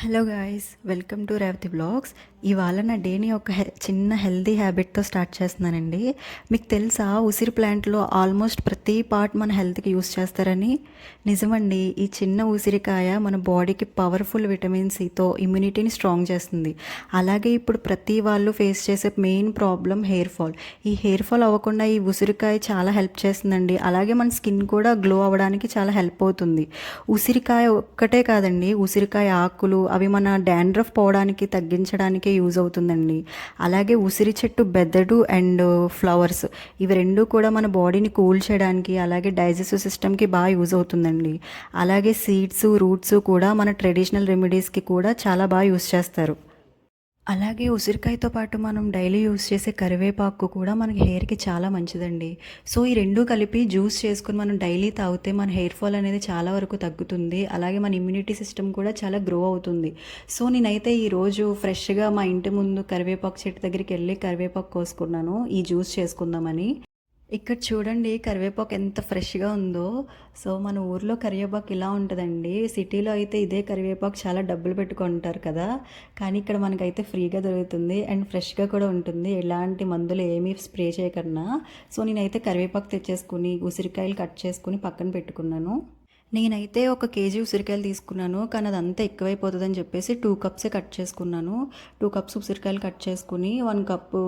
Hello guys, welcome to Revathi blogs. ఇవాళ నా డేని ఒక చిన్న హెల్దీ హ్యాబిట్తో స్టార్ట్ చేస్తున్నానండి. మీకు తెలుసా, ఉసిరి ప్లాంట్లో ఆల్మోస్ట్ ప్రతి పార్ట్ మన హెల్త్కి యూస్ చేస్తారని? నిజమండి. ఈ చిన్న ఉసిరికాయ మన బాడీకి పవర్ఫుల్ విటమిన్ సితో ఇమ్యూనిటీని స్ట్రాంగ్ చేస్తుంది. అలాగే ఇప్పుడు ప్రతి వాళ్ళు ఫేస్ చేసే మెయిన్ ప్రాబ్లం హెయిర్ ఫాల్. ఈ హెయిర్ ఫాల్ అవ్వకుండా ఈ ఉసిరికాయ చాలా హెల్ప్ చేస్తుందండి. అలాగే మన స్కిన్ కూడా గ్లో అవ్వడానికి చాలా హెల్ప్ అవుతుంది. ఉసిరికాయ ఒక్కటే కాదండి, ఉసిరికాయ ఆకులు అవి మన డాండ్రఫ్ పోవడానికి తగ్గించడానికే యూజ్ అవుతుందండి. అలాగే ఉసిరి చెట్టు బెదడు అండ్ ఫ్లవర్స్, ఇవి రెండు కూడా మన బాడీని కూల్ చేయడానికి అలాగే డైజెస్టివ్ సిస్టమ్కి బాగా యూజ్ అవుతుందండి. అలాగే సీడ్స్ రూట్స్ కూడా మన ట్రెడిషనల్ రెమెడీస్కి కూడా చాలా బాగా యూజ్ చేస్తారు. అలాగే ఉసిరికాయతో పాటు మనం డైలీ యూస్ చేసే కరివేపాకు కూడా మనకి హెయిర్కి చాలా మంచిదండి. సో ఈ రెండు కలిపి జ్యూస్ చేసుకుని మనం డైలీ తాగితే మన హెయిర్ ఫాల్ అనేది చాలా వరకు తగ్గుతుంది. అలాగే మన ఇమ్యూనిటీ సిస్టమ్ కూడా చాలా గ్రో అవుతుంది. సో నేనైతే ఈరోజు ఫ్రెష్గా మా ఇంటి ముందు కరివేపాకు చెట్టు దగ్గరికి వెళ్ళి కరివేపాకు కోసుకున్నాను ఈ జ్యూస్ చేసుకుందామని. ఇక్కడ చూడండి కరివేపాకు ఎంత ఫ్రెష్గా ఉందో. సో మన ఊర్లో కరివేపాకు ఇలా ఉంటుందండి. సిటీలో అయితే ఇదే కరివేపాకు చాలా డబ్బులు పెట్టుకుంటారు కదా, కానీ ఇక్కడ మనకైతే ఫ్రీగా దొరుకుతుంది అండ్ ఫ్రెష్గా కూడా ఉంటుంది, ఎలాంటి మందులు ఏమీ స్ప్రే చేయకుండా. సో నేనైతే కరివేపాకు తెచ్చేసుకుని ఉసిరికాయలు కట్ చేసుకుని పక్కన పెట్టుకున్నాను. నేనైతే ఒక కేజీ ఉసిరికాయలు తీసుకున్నాను, కానీ అదంతా ఎక్కువైపోతుందని చెప్పేసి 2 కప్సే కట్ చేసుకున్నాను. 2 కప్స్ ఉసిరికాయలు కట్ చేసుకుని 1 కప్పు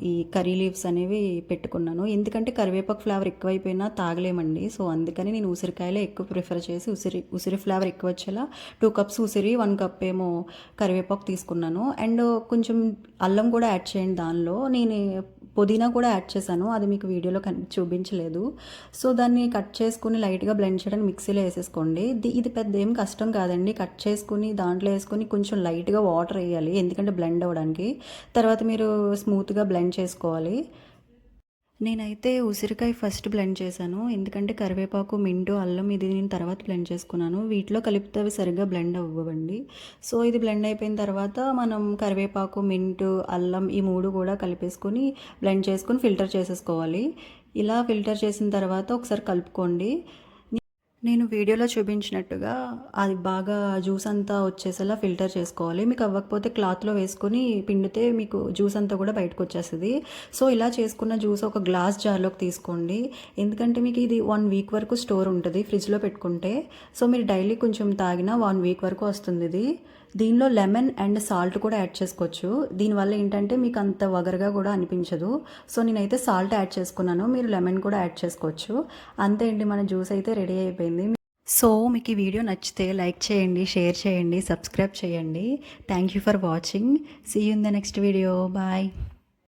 ఈ కర్రీ లీవ్స్ అనేవి పెట్టుకున్నాను. ఎందుకంటే కరివేపాకు ఫ్లేవర్ ఎక్కువైపోయినా తాగలేమండి. సో అందుకని నేను ఉసిరికాయలే ఎక్కువ ప్రిఫర్ చేసి ఉసిరి ఫ్లేవర్ ఎక్కువ వచ్చేలా 2 కప్స్ ఉసిరి 1 కప్ ఏమో కరివేపాకు తీసుకున్నాను. అండ్ కొంచెం అల్లం కూడా యాడ్ చేయండి దానిలో. నేను పుదీనా కూడా యాడ్ చేశాను, అది మీకు వీడియోలో చూపించలేదు. సో దాన్ని కట్ చేసుకుని లైట్గా బ్లెండ్ చేయడానికి మిక్సీలో వేసేసుకోండి. ఇది పెద్ద ఏం కష్టం కాదండి. కట్ చేసుకుని దాంట్లో వేసుకొని కొంచెం లైట్గా వాటర్ వేయాలి, ఎందుకంటే బ్లెండ్ అవ్వడానికి. తర్వాత మీరు స్మూత్గా బ్లెండ్ చేసుకోవాలి. నేనైతే ఉసిరికాయ ఫస్ట్ బ్లెండ్ చేశాను, ఎందుకంటే కరివేపాకు మింటు అల్లం ఇది నేను తర్వాత బ్లెండ్ చేసుకున్నాను. వీటిలో కలిపితే అవి సరిగ్గా బ్లెండ్ అవ్వండి. సో ఇది బ్లెండ్ అయిపోయిన తర్వాత మనం కరివేపాకు మింటు అల్లం ఈ 3 కూడా కలిపేసుకొని బ్లెండ్ చేసుకొని ఫిల్టర్ చేసేసుకోవాలి. ఇలా ఫిల్టర్ చేసిన తర్వాత ఒకసారి కలుపుకోండి. నేను వీడియోలో చూపించినట్టుగా అది బాగా జ్యూస్ అంతా వచ్చేసేలా ఫిల్టర్ చేసుకోవాలి. మీకు అవ్వకపోతే క్లాత్లో వేసుకొని పిండితే మీకు జ్యూస్ అంతా కూడా బయటకు వచ్చేస్తుంది. సో ఇలా చేసుకున్న జ్యూస్ ఒక గ్లాస్ జార్లోకి తీసుకోండి, ఎందుకంటే మీకు ఇది 1 వీక్ వరకు స్టోర్ ఉంటుంది ఫ్రిడ్జ్లో పెట్టుకుంటే. సో మీరు డైలీ కొంచెం తాగినా 1 వీక్ వరకు వస్తుంది ఇది. దీనిలో లెమన్ అండ్ సాల్ట్ కూడా యాడ్ చేసుకోవచ్చు. దీనివల్ల ఏంటంటే మీకు అంత వగరగా కూడా అనిపించదు. సో నేనైతే సాల్ట్ యాడ్ చేసుకున్నాను, మీరు లెమన్ కూడా యాడ్ చేసుకోవచ్చు. అంతే అండి, మన జ్యూస్ అయితే రెడీ అయిపోయింది. సో మీకు ఈ వీడియో నచ్చితే లైక్ చేయండి, షేర్ చేయండి, సబ్స్క్రైబ్ చేయండి. Thank you for watching. See you in the next video. Bye.